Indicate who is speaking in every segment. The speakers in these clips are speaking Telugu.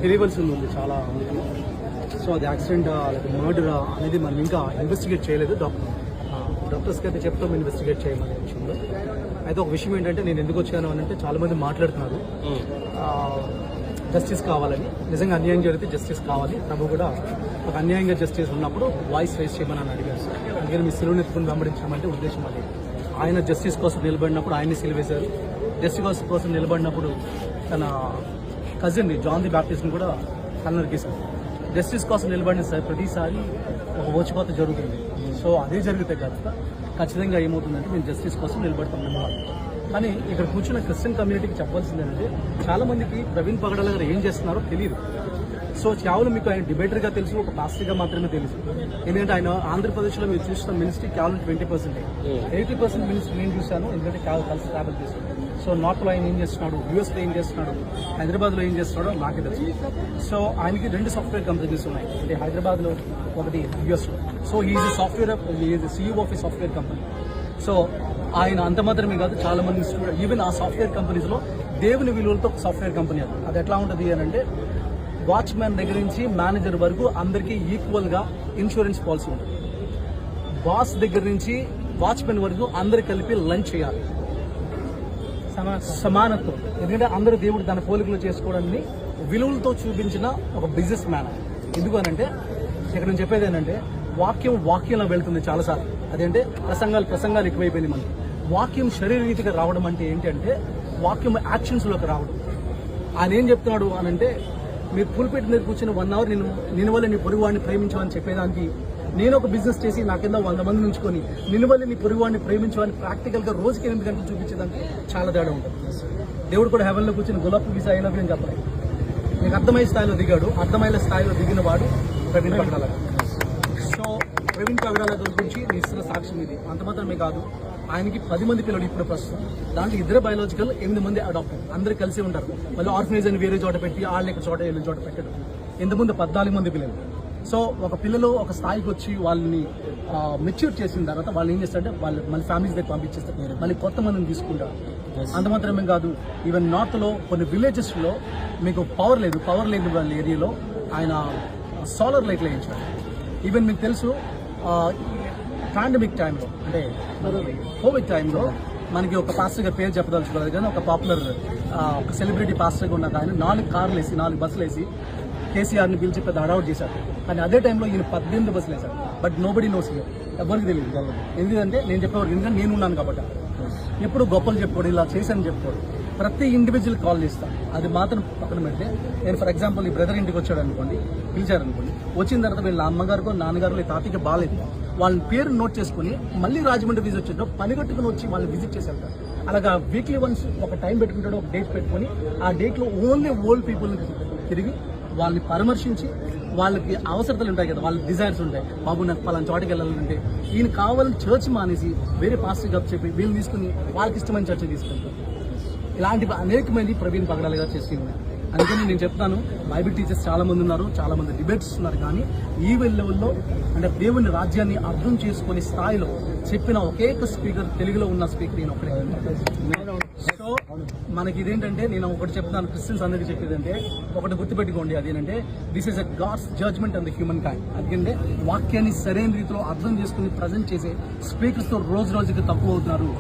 Speaker 1: తెలియవలసి ఉంది చాలా. సో అది యాక్సిడెంట్ మర్డర్ అనేది మనం ఇంకా ఇన్వెస్టిగేట్ చేయలేదు. డాక్టర్స్కి అయితే చెప్తాం ఇన్వెస్టిగేట్ చేయమనే విషయంలో. అయితే ఒక విషయం ఏంటంటే నేను ఎందుకు వచ్చాను అని అంటే చాలామంది మాట్లాడుతున్నారు జస్టిస్ కావాలని. నిజంగా అన్యాయం జరిగితే జస్టిస్ కావాలి. ప్రభు కూడా ఒక అన్యాయంగా జస్టిస్ ఉన్నప్పుడు వాయిస్ రేస్ చేయమని అని అడిగారు సార్. అందుకని మీ సిలువను ఎత్తుకుని వెంబడించమంటే ఉద్దేశం అది. ఆయన జస్టిస్ కోసం నిలబడినప్పుడు ఆయన్ని సిలువేశారు. జస్టిస్ కోసం నిలబడినప్పుడు తన కజిన్ జాన్ ది బ్యాప్టిస్ట్ని కూడా కన్నరికేశారు. జస్టిస్ కోసం నిలబడిన సార్ ప్రతిసారి ఒక ఓచికోత జరుగుతుంది. సో అదే జరిగితే కనుక ఖచ్చితంగా ఏమవుతుందంటే మేము జస్టిస్ కోసం నిలబడతాం. కానీ ఇక్కడ కూర్చున్న క్రిస్టియన్ కమ్యూనిటీకి చెప్పాల్సింది ఏంటంటే చాలా మందికి ప్రవీణ్ పగడాల గారు ఏం చేస్తున్నారో తెలియదు. సో కేవలం మీకు ఆయన డిబేటర్గా తెలుసు, ఒక పాస్టర్గా మాత్రమే తెలుసు. ఎందుకంటే ఆయన ఆంధ్రప్రదేశ్లో మీరు చూసిన మినిస్ట్రీ కేవలం 20%. 80% మినిస్ట్రీ నేను చూశాను, ఎందుకంటే కలిసి ట్రావెల్ చేశాను. సో నార్త్లో ఆయన ఏం చేస్తున్నాడు, యూఎస్లో ఏం చేస్తున్నాడు, హైదరాబాద్లో ఏం చేస్తున్నాడో నాకే తెలుసు. సో ఆయనకి 2 సాఫ్ట్వేర్ కంపెనీస్ ఉన్నాయి, అంటే హైదరాబాద్లో ఒకటి యూఎస్లో. So is software CEO of A software company. So ఆయన అంత మాత్రమే కాదు, చాలా మంది స్టూడెంట్ ఈవెన్ ఆ సాఫ్ట్వేర్ కంపెనీస్లో దేవుని విలువలతో ఒక సాఫ్ట్వేర్ కంపెనీ అది ఎట్లా ఉంటుంది అని అంటే వాచ్మ్యాన్ దగ్గర నుంచి మేనేజర్ వరకు అందరికీ ఈక్వల్గా ఇన్సూరెన్స్ పాలసీ ఉంటుంది. బాస్ దగ్గర నుంచి వాచ్మెన్ వరకు అందరు కలిపి లంచ్ చేయాలి, సమానత్వం. ఎందుకంటే అందరూ దేవుడు తన పోలికలు చేసుకోవడాన్ని విలువలతో చూపించిన ఒక బిజినెస్ మ్యాన్. ఎందుకు అనంటే ఇక్కడ నేను చెప్పేది ఏంటంటే వాక్యంలో వెళ్తుంది చాలాసార్లు. అదేంటే ప్రసంగాలు ఎక్కువైపోయింది మనకి. వాక్యం శరీరరీతిగా రావడం అంటే ఏంటంటే వాక్యం యాక్షన్స్లోకి రావడం. ఆయన ఏం చెప్తున్నాడు అనంటే మీరు పుల్పిట్ మీద కూర్చొని 1 hour నేను వల్ల నీ పొరుగువాడిని ప్రేమించమని చెప్పేదానికి నేను ఒక బిజినెస్ చేసి నాకేదో 100 మంది ఉంచుకొని నిన్ను వల్ల నీ పొరుగువాడిని ప్రేమించమని ప్రాక్టికల్గా రోజుకి 8 గంటలు చూపించేదానికి చాలా తేడా ఉంటుంది. దేవుడు కూడా హెవెన్లో కూర్చొని గులాబ్ వీసా అయినా అని చెప్పలేదు. నీకు అర్థమయ్యే స్థాయిలో దిగాడు, అర్థమయ్యే స్థాయిలో దిగిన వాడు ప్రవీణ్ పగడాల. సో ప్రవీణ్ పగడాల గురించి నీ ఇస్తున్న సాక్ష్యం ఇది. అంత మాత్రమే కాదు, ఆయనకి 10 మంది పిల్లలు ఇప్పుడు ప్రస్తుతం. దాంట్లో 2 బయాలజికల్, 8 మంది అడాప్ట్. అందరూ కలిసి ఉంటారు. మళ్ళీ ఆర్ఫనేజ్ అని వేరే చోట పెట్టి వాళ్ళని ఇక్కడ చోట వీళ్ళ చోట పెట్టడం. ఇంతకుముందు 14 మంది పిల్లలు. సో ఒక పిల్లలు ఒక స్థాయికి వచ్చి వాళ్ళని మెచ్యూర్ చేసిన తర్వాత వాళ్ళు ఏం చేస్తారంటే వాళ్ళు మళ్ళీ ఫ్యామిలీస్ దగ్గర పంపించేస్తారు, మళ్ళీ కొత్త మందిని తీసుకుంటారు. అంత మాత్రమే కాదు, ఈవెన్ నార్త్లో కొన్ని విలేజెస్లో మీకు పవర్ లేని వాళ్ళ ఏరియాలో ఆయన సోలార్ లైట్లు వేయించారు. ఈవెన్ మీకు తెలుసు పాండమిక్ టైంలో అంటే కోవిడ్ టైంలో మనకి ఒక పాస్టర్ గారి పేరు చెప్పదలుచుకోలేదు కానీ ఒక పాపులర్ ఒక సెలబ్రిటీ పాస్టర్గా ఉన్న ఆయన 4 కార్లు వేసి 4 బస్సులు వేసి కేసీఆర్ని పిలిచి పెద్ద అడౌట్ చేశారు. కానీ అదే టైంలో ఈయన 18 బస్సులు వేశారు. బట్ నోబడీ నోస్ హియర్, ఎవరికి తెలియదు. ఎందుకంటే నేను చెప్పేవాడు, ఎందుకంటే నేను ఉన్నాను కాబట్టి. ఎప్పుడు గొప్పలు చెప్పుకోడు, ఇలా చేశాను చెప్పుకోడు. ప్రతి ఇండివిజువల్ కాల్ చేస్తాను. అది మాత్రం పక్కన పెడితే నేను ఫర్ ఎగ్జాంపుల్ ఈ బ్రదర్ ఇంటికి వచ్చాడు అనుకోండి, పిలిచారనుకోండి, వచ్చిన తర్వాత వీళ్ళ అమ్మగారికో నాన్నగారు తాతకి బాగాలేదు, వాళ్ళ పేరు నోట్ చేసుకుని మళ్ళీ రాజమండ్రి విజిట్ వచ్చేటో పని కట్టుకుని వచ్చి వాళ్ళని విజిట్ చేసి వెళ్తారు. అలాగా వీక్లీ వన్స్ ఒక టైం పెట్టుకుంటాడు, ఒక డేట్ పెట్టుకుని ఆ డేట్లో ఓన్లీ ఓల్డ్ పీపుల్ని తిరిగి వాళ్ళని పరామర్శించి వాళ్ళకి అవసరతలు ఉంటాయి కదా, వాళ్ళ డిజైర్స్ ఉంటాయి. బాబు నాకు పలానా చోటకి వెళ్ళాలంటే ఈయన కావాలని చర్చ్ మానేసి వేరే పాస్టర్ గప్ చెప్పి వీళ్ళు తీసుకుని వాళ్ళకి ఇష్టమైన చర్చ తీసుకుంటారు. ఇలాంటివి అనేక మంది ప్రవీణ్ పగడాల గారు చేసి ఉన్నాయి. అందుకని నేను చెప్తాను, బైబిల్ టీచర్స్ చాలా మంది ఉన్నారు, చాలా మంది డిబేట్స్ ఉన్నారు. కానీ ఈ లెవెల్లో అంటే దేవుని రాజ్యాన్ని అర్థం చేసుకునే స్థాయిలో చెప్పిన ఒకే స్పీకర్ తెలుగులో ఉన్న స్పీకర్ నేను ఒకటే. సో మనకి ఇదేంటంటే నేను ఒకటి చెప్తాను, క్రిస్టియన్స్ అందరికీ చెప్పేదంటే ఒకటి గుర్తుపెట్టుకోండి, అదేంటంటే this is a God's judgement on the humankind. అందుకంటే వాక్యాన్ని సరైన రీతిలో అర్థం చేసుకుని ప్రజెంట్ చేసే స్పీకర్స్తో రోజు రోజుకి తక్కువ అవుతున్నారు.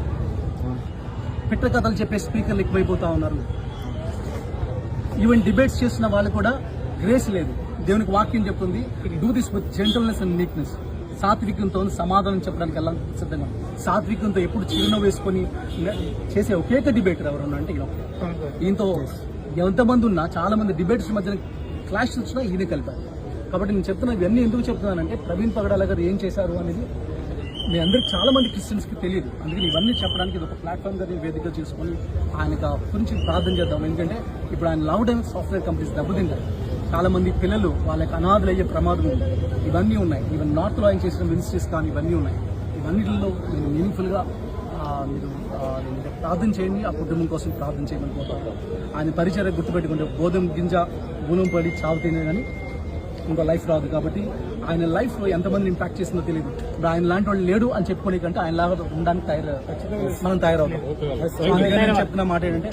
Speaker 1: పిట్ట కథలు చెప్పే స్పీకర్లు ఎక్కువైపోతా ఉన్నారు. ఈవెన్ డిబేట్స్ చేస్తున్న వాళ్ళు కూడా గ్రేస్ లేదు. దేవునికి వాక్యం చెప్తుంది, do this with gentleness and meekness. సాత్వికంతో సమాధానం చెప్పడానికి ఎలా సిద్ధంగా, సాత్వికంతో ఎప్పుడు చిరునవ్వు వేసుకొని చేసే ఒకేక డిబేటర్ ఎవరన్నా అంటే ఈయనతో ఎంతమంది ఉన్నా చాలా మంది డిబేట్స్ మధ్యన క్లాష్ వచ్చినా ఈయనే కలిపారు. కాబట్టి నేను చెప్తున్నా, ఇవన్నీ ఎందుకు చెప్తున్నానంటే ప్రవీణ్ పగడాల గారు ఏం చేశారు అనేది మీ అందరికి చాలా మంది క్రిస్టియన్స్కి తెలియదు. అందుకని ఇవన్నీ చెప్పడానికి ఇది ఒక ప్లాట్ఫామ్గా వేదిక చేసుకొని ఆయనకు గురించి ప్రార్థన చేద్దాం. ఎందుకంటే ఇప్పుడు ఆయన లవ్ అండ్ సాఫ్ట్వేర్ కంపెనీస్ దెబ్బతింటారు. చాలా మంది పిల్లలు వాళ్ళకి అనాథలు అయ్యే ప్రమాదం ఉంది. ఇవన్నీ ఉన్నాయి. ఈవెన్ నార్త్లో ఆయన చేసిన మినిస్ట్రీస్ కానీ ఇవన్నీ ఉన్నాయి. ఇవన్నిటిలో నేను మీనింగ్ఫుల్గా మీరు ప్రార్థన చేయండి, ఆ కుటుంబం కోసం ప్రార్థన చేయమని కోరుతాను. ఆయన పరిచయం గుర్తుపెట్టుకుంటే గోధుమ గింజ గూనం పడి చావుతేనే కానీ ఇంకో లైఫ్ రాదు. కాబట్టి ఆయన లైఫ్లో ఎంతమంది ఇంపాక్ట్ చేసిందో తెలియదు. ఇప్పుడు ఆయన లాంటి వాళ్ళు లేడు అని చెప్పుకునే కంటే ఆయన లాగా ఉండడానికి మనం తయారవుతాం. చెప్తున్న మాట ఏంటంటే